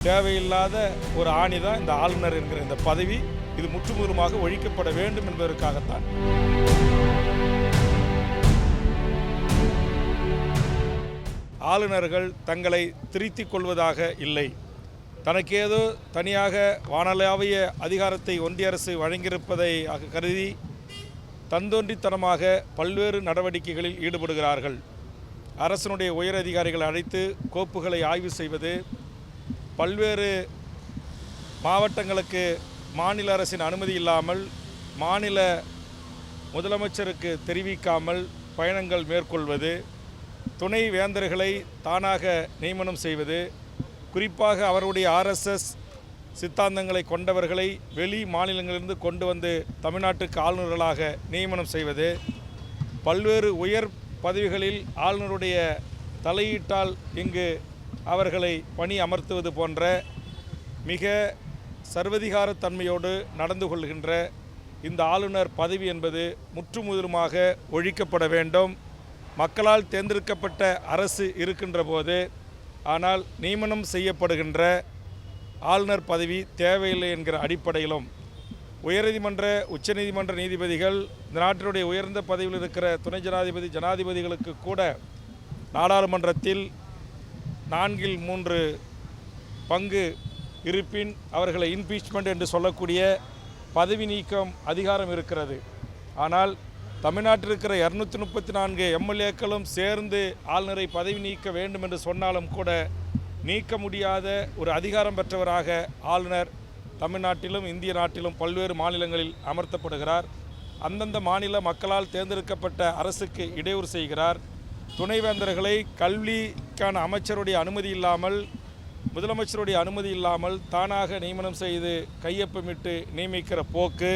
தேவையில்லாத ஒரு ஆணி தான் இந்த ஆளுநர் என்கிற இந்த பதவி. இது முற்றுமுழுமாக ஒழிக்கப்பட வேண்டும் என்பதற்காகத்தான். ஆளுநர்கள் தங்களை திருத்திக் கொள்வதாக இல்லை. தனக்கேதோ தனியாக வானளாவிய அதிகாரத்தை ஒன்றிய அரசு வழங்கியிருப்பதை கருதி தந்தோன்றித்தனமாக பல்வேறு நடவடிக்கைகளில் ஈடுபடுகிறார்கள். அரசனுடைய உயர் அதிகாரிகளை அழைத்து கோப்புகளை ஆய்வு செய்வது, பல்வேறு மாவட்டங்களுக்கு மாநில அரசின் அனுமதி இல்லாமல் மாநில முதலமைச்சருக்கு தெரிவிக்காமல் பயணங்கள் மேற்கொள்வது, துணை வேந்தர்களை தானாக நியமனம் செய்வது, குறிப்பாக அவருடைய RSS சித்தாந்தங்களை கொண்டவர்களை வெளி மாநிலங்களிலிருந்து கொண்டு வந்து தமிழ்நாட்டுக்கு ஆளுநர்களாக நியமனம் செய்வது, பல்வேறு உயர் பதவிகளில் ஆளுநருடைய தலையீட்டால் இங்கு அவர்களை பணி அமர்த்துவது போன்ற மிக சர்வதிகாரத்தன்மையோடு நடந்து கொள்கின்ற இந்த ஆளுநர் பதவி என்பது முற்றுமுதலுமாக ஒழிக்கப்பட வேண்டும். மக்களால் தேர்ந்தெடுக்கப்பட்ட அரசு இருக்கின்ற போது ஆனால் நியமனம் செய்யப்படுகின்ற ஆளுநர் பதவி தேவையில்லை என்கிற அடிப்படையிலும் உயர்நீதிமன்ற உச்சநீதிமன்ற நீதிபதிகள் இந்த நாட்டினுடைய உயர்ந்த பதவியில் இருக்கிற துணை ஜனாதிபதி ஜனாதிபதிகளுக்கு கூட நாடாளுமன்றத்தில் 4/3 பங்கு இருப்பின் அவர்களை இம்பீச்மெண்ட் என்று சொல்லக்கூடிய பதவி நீக்கம் அதிகாரம் இருக்கிறது. ஆனால் தமிழ்நாட்டில் இருக்கிற 234 MLAக்களும் சேர்ந்து ஆளுநரை பதவி நீக்க வேண்டும் என்று சொன்னாலும் கூட நீக்க முடியாத ஒரு அதிகாரம் பெற்றவராக ஆளுநர் தமிழ்நாட்டிலும் இந்திய நாட்டிலும் பல்வேறு மாநிலங்களில் அமர்த்தப்படுகிறார். அந்தந்த மாநில மக்களால் தேர்ந்தெடுக்கப்பட்ட அரசுக்கு இடையூறு செய்கிறார். துணைவேந்தர்களை கல்விக்கான அமைச்சருடைய அனுமதி இல்லாமல், முதலமைச்சருடைய அனுமதி இல்லாமல் தானாக நியமனம் செய்து கையொப்பமிட்டு நியமிக்கிற போக்கு,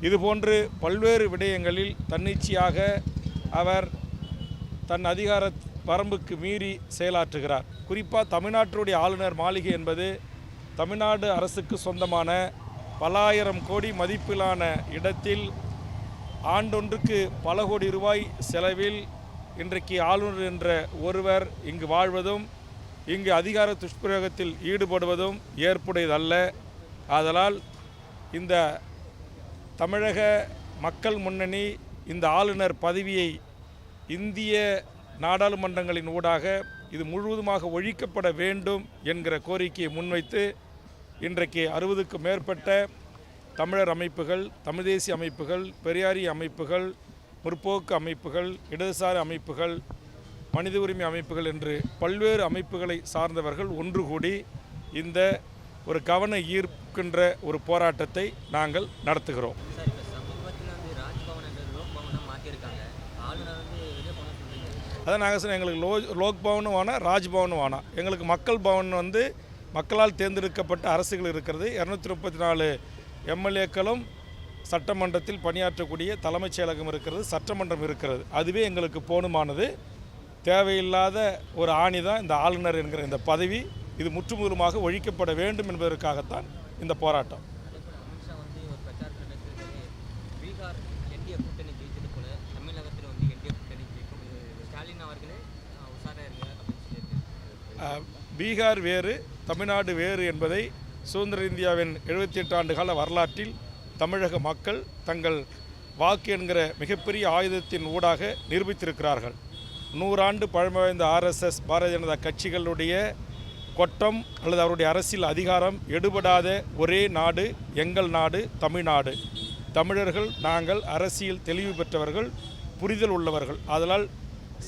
இதுபோன்று பல்வேறு விடயங்களில் தன்னிச்சையாக அவர் தன் அதிகார வரம்புக்கு மீறி செயலாற்றுகிறார். குறிப்பாக தமிழ்நாட்டுடைய ஆளுநர் மாளிகை என்பது தமிழ்நாடு அரசுக்கு சொந்தமான பல ஆயிரம் கோடி மதிப்பிலான இடத்தில் ஆண்டொன்றுக்கு பல கோடி ரூபாய் செலவில் இன்றைக்கு ஆளுநர் என்ற ஒருவர் இங்கு வாழ்வதும் இங்கு அதிகார துஷ்பிரயோகத்தில் ஈடுபடுவதும் ஏற்புடையதல்ல. ஆதலால் இந்த தமிழக மக்கள் முன்னணி இந்த ஆளுநர் பதவியை இந்திய நாடாளுமன்றங்களின் ஊடாக இது முழுவதுமாக ஒழிக்கப்பட வேண்டும் என்கிற கோரிக்கையை முன்வைத்து இன்றைக்கு 60க்கும் மேற்பட்ட தமிழர் அமைப்புகள், தமிழ் தேசிய அமைப்புகள், பெரியாரிய அமைப்புகள், முற்போக்கு அமைப்புகள், இடதுசாரி அமைப்புகள், மனித உரிமை அமைப்புகள் என்று பல்வேறு அமைப்புகளை சார்ந்தவர்கள் ஒன்று கூடி இந்த ஒரு கவன ஈர்க்கின்ற ஒரு போராட்டத்தை நாங்கள் நடத்துகிறோம். அதான் நாங்கள் சொன்ன, எங்களுக்கு லோக் பவனும் வேணாம், ராஜ்பவனும் வேணாம். எங்களுக்கு மக்கள் பவன் மக்களால் தேர்ந்தெடுக்கப்பட்ட அரசுகள் இருக்கிறது. 234 MLAக்களும் சட்டமன்றத்தில் பணியாற்றக்கூடிய தலைமைச் செயலகம் இருக்கிறது, சட்டமன்றம் இருக்கிறது. அதுவே எங்களுக்கு போதுமானது. தேவையில்லாத ஒரு ஆணி தான் இந்த ஆளுநர் என்கிற இந்த பதவி. இது முற்றுமுழுமாக ஒழிக்கப்பட வேண்டும் என்பதற்காகத்தான் இந்த போராட்டம். பீகார் வேறு, தமிழ்நாடு வேறு என்பதை சுதந்திர இந்தியாவின் 78 ஆண்டு கால வரலாற்றில் தமிழக மக்கள் தங்கள் வாக்கு என்கிற மிகப்பெரிய ஆயுதத்தின் ஊடாக நிரூபித்திருக்கிறார்கள். 100 ஆண்டு பழமை வாய்ந்த RSS பாரதிய ஜனதா கட்சிகளுடைய கொட்டம் அல்லது அவருடைய அரசியல் அதிகாரம் எடுபடாத ஒரே நாடு எங்கள் நாடு தமிழ்நாடு. தமிழர்கள் நாங்கள் அரசியல் தெளிவு பெற்றவர்கள், புரிதல் உள்ளவர்கள். ஆதலால்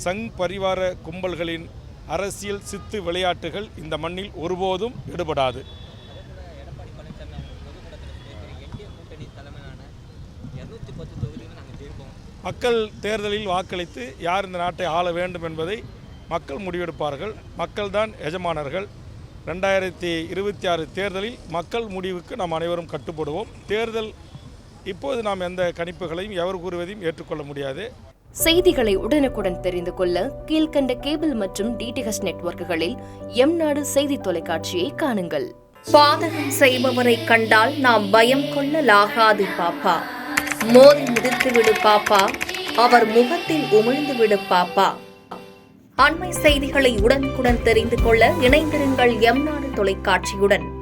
சங் பரிவார கும்பல்களின் அரசியல் சித்து விளையாட்டுகள் இந்த மண்ணில் ஒருபோதும் எடுபடாது. மக்கள் தேர்தலில் வாக்களித்து யார் இந்த நாட்டை ஆள வேண்டும் என்பதை மக்கள் முடிவெடுப்பார்கள். மக்கள்தான் எஜமானர்கள். 2026 தேர்தலில் மக்கள் முடிவுக்கு நாம் அனைவரும் கட்டுப்படுவோம். தேர்தல் இப்போது நாம் எந்த கணிப்புகளையும் எவர் கூறுவதையும் ஏற்றுக்கொள்ள முடியாது. செய்திகளை உடனுக்குடன் தெரிந்து கொள்ள கீழ்கண்ட கேபிள் மற்றும் DTH நெட்வொர்க்குகளில் எம்நாடு செய்தி தொலைக்காட்சியை காணுங்கள். பாதகம் செய்பவரை கண்டால் நாம் பயம் கொள்ளலாகாது பாப்பா. மோதி மிதித்துவிடு பாப்பா, அவர் முகத்தில் உமிழ்ந்துவிடு பாப்பா. அண்மை செய்திகளை உடனுக்குடன் தெரிந்து கொள்ள இணைந்திருங்கள் எம் நாடு தொலைக்காட்சியுடன்.